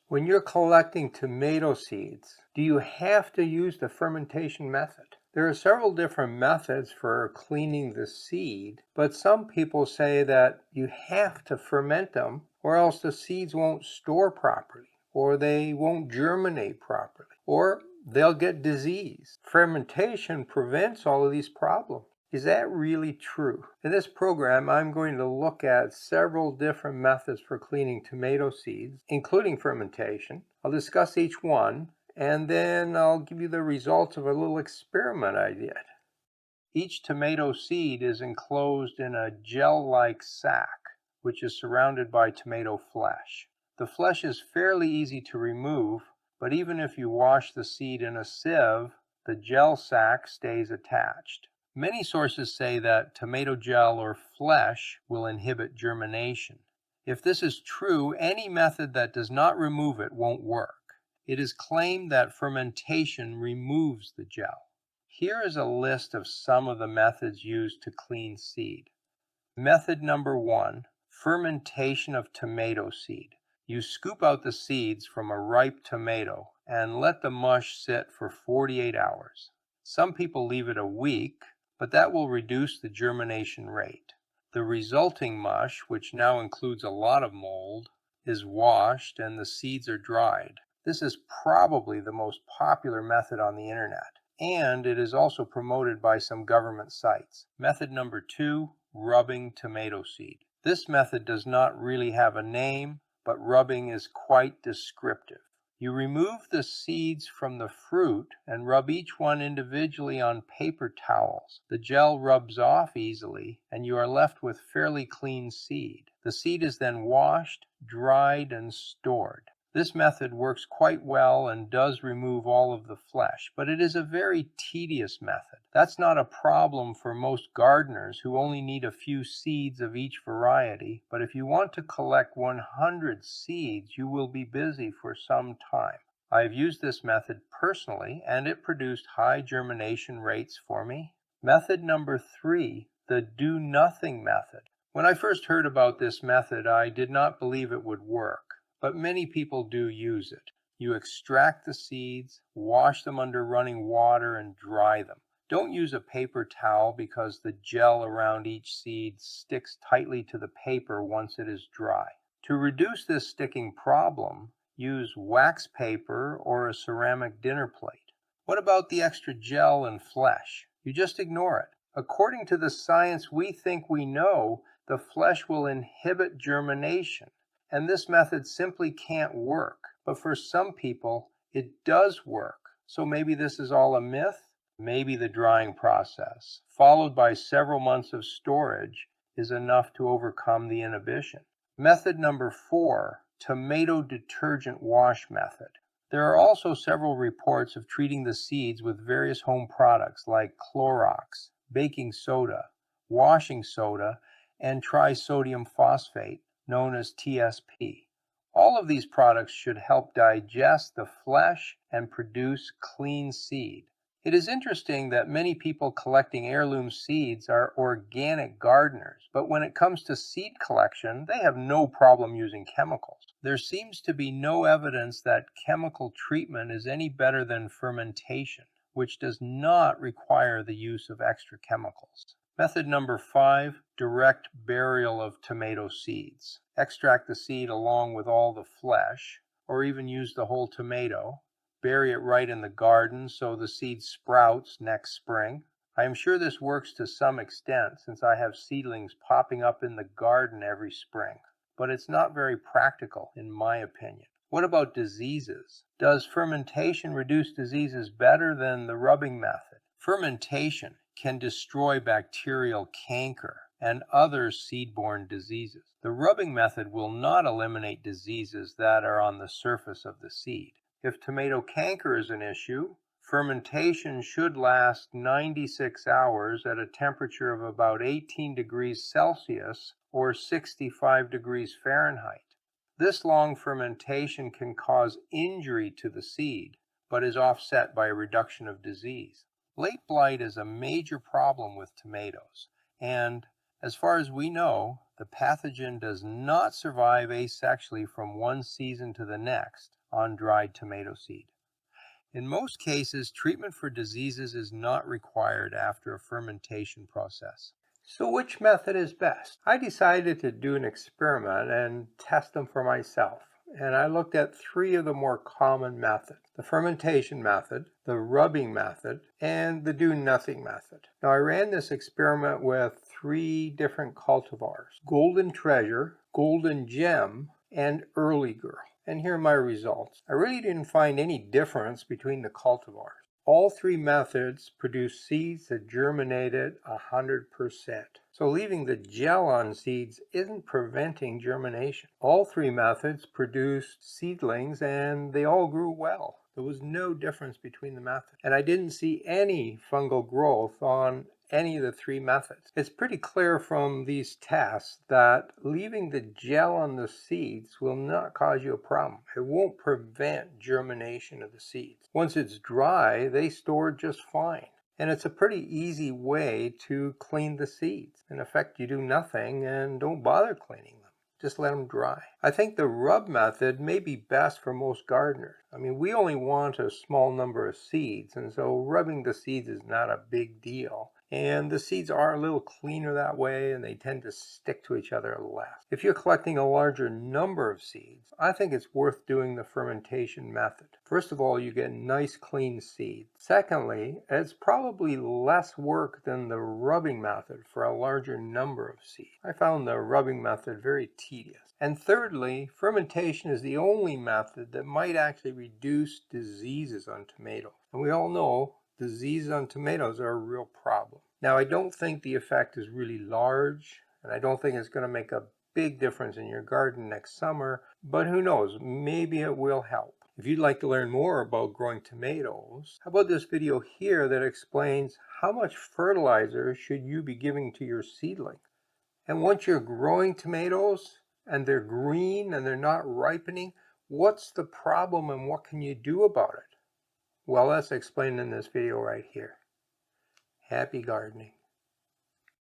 When you're collecting tomato seeds, do you have to use the fermentation method? There are several different methods for cleaning the seed, but some people say that you have to ferment them or else the seeds won't store properly, or they won't germinate properly, or they'll get disease. Fermentation prevents all of these problems. Is that really true? In this program, I'm going to look at several different methods for cleaning tomato seeds, including fermentation. I'll discuss each one, and then I'll give you the results of a little experiment I did. Each tomato seed is enclosed in a gel-like sac, which is surrounded by tomato flesh. The flesh is fairly easy to remove, but even if you wash the seed in a sieve, the gel sac stays attached. Many sources say that tomato gel or flesh will inhibit germination. If this is true, any method that does not remove it won't work. It is claimed that fermentation removes the gel. Here is a list of some of the methods used to clean seed. Method number 1, fermentation of tomato seed. You scoop out the seeds from a ripe tomato and let the mush sit for 48 hours. Some people leave it a week, but that will reduce the germination rate. The resulting mush, which now includes a lot of mold, is washed and the seeds are dried. This is probably the most popular method on the internet, and it is also promoted by some government sites. Method number 2, rubbing tomato seed. This method does not really have a name, but rubbing is quite descriptive. You remove the seeds from the fruit and rub each one individually on paper towels. The gel rubs off easily, and you are left with fairly clean seed. The seed is then washed, dried, and stored. This method works quite well and does remove all of the flesh, but it is a very tedious method. That's not a problem for most gardeners who only need a few seeds of each variety, but if you want to collect 100 seeds, you will be busy for some time. I've used this method personally, and it produced high germination rates for me. Method number 3, the do-nothing method. When I first heard about this method, I did not believe it would work. But many people do use it. You extract the seeds, wash them under running water, and dry them. Don't use a paper towel because the gel around each seed sticks tightly to the paper once it is dry. To reduce this sticking problem, use wax paper or a ceramic dinner plate. What about the extra gel and flesh? You just ignore it. According to the science we think we know, the flesh will inhibit germination. And this method simply can't work. But for some people, it does work. So maybe this is all a myth. Maybe the drying process, followed by several months of storage, is enough to overcome the inhibition. Method number 4, tomato detergent wash method. There are also several reports of treating the seeds with various home products like Clorox, baking soda, washing soda, and trisodium phosphate, known as TSP. All of these products should help digest the flesh and produce clean seed. It is interesting that many people collecting heirloom seeds are organic gardeners, but when it comes to seed collection, they have no problem using chemicals. There seems to be no evidence that chemical treatment is any better than fermentation, which does not require the use of extra chemicals. Method number 5, direct burial of tomato seeds. Extract the seed along with all the flesh, or even use the whole tomato. Bury it right in the garden so the seed sprouts next spring. I am sure this works to some extent since I have seedlings popping up in the garden every spring, but it's not very practical in my opinion. What about diseases? Does fermentation reduce diseases better than the rubbing method? Fermentation can destroy bacterial canker and other seed-borne diseases. The rubbing method will not eliminate diseases that are on the surface of the seed. If tomato canker is an issue, fermentation should last 96 hours at a temperature of about 18 degrees Celsius or 65 degrees Fahrenheit. This long fermentation can cause injury to the seed, but is offset by a reduction of disease. Late blight is a major problem with tomatoes, and as far as we know, the pathogen does not survive asexually from one season to the next on dried tomato seed. In most cases, treatment for diseases is not required after a fermentation process. So which method is best? I decided to do an experiment and test them for myself. And I looked at 3 of the more common methods: the fermentation method, the rubbing method, and the do nothing method. Now I ran this experiment with 3 different cultivars: Golden Treasure, Golden Gem, and Early Girl. And here are my results. I really didn't find any difference between the cultivars. All 3 methods produce seeds that germinated 100%. So leaving the gel on seeds isn't preventing germination. All 3 methods produced seedlings and they all grew well. There was no difference between the methods. And I didn't see any fungal growth on any of the 3 methods. It's pretty clear from these tests that leaving the gel on the seeds will not cause you a problem. It won't prevent germination of the seeds. Once it's dry, they store just fine. And it's a pretty easy way to clean the seeds. In effect, you do nothing and don't bother cleaning them. Just let them dry. I think the rub method may be best for most gardeners. I mean, we only want a small number of seeds, and so rubbing the seeds is not a big deal. And the seeds are a little cleaner that way, and they tend to stick to each other less. If you're collecting a larger number of seeds, I think it's worth doing the fermentation method. First of all, you get nice clean seeds. Secondly, it's probably less work than the rubbing method for a larger number of seeds. I found the rubbing method very tedious. And thirdly, fermentation is the only method that might actually reduce diseases on tomatoes. And we all know diseases on tomatoes are a real problem. Now, I don't think the effect is really large, and I don't think it's going to make a big difference in your garden next summer, but who knows, maybe it will help. If you'd like to learn more about growing tomatoes, how about this video here that explains how much fertilizer should you be giving to your seedling? And once you're growing tomatoes and they're green and they're not ripening, what's the problem and what can you do about it? Well, that's explained in this video right here. Happy gardening.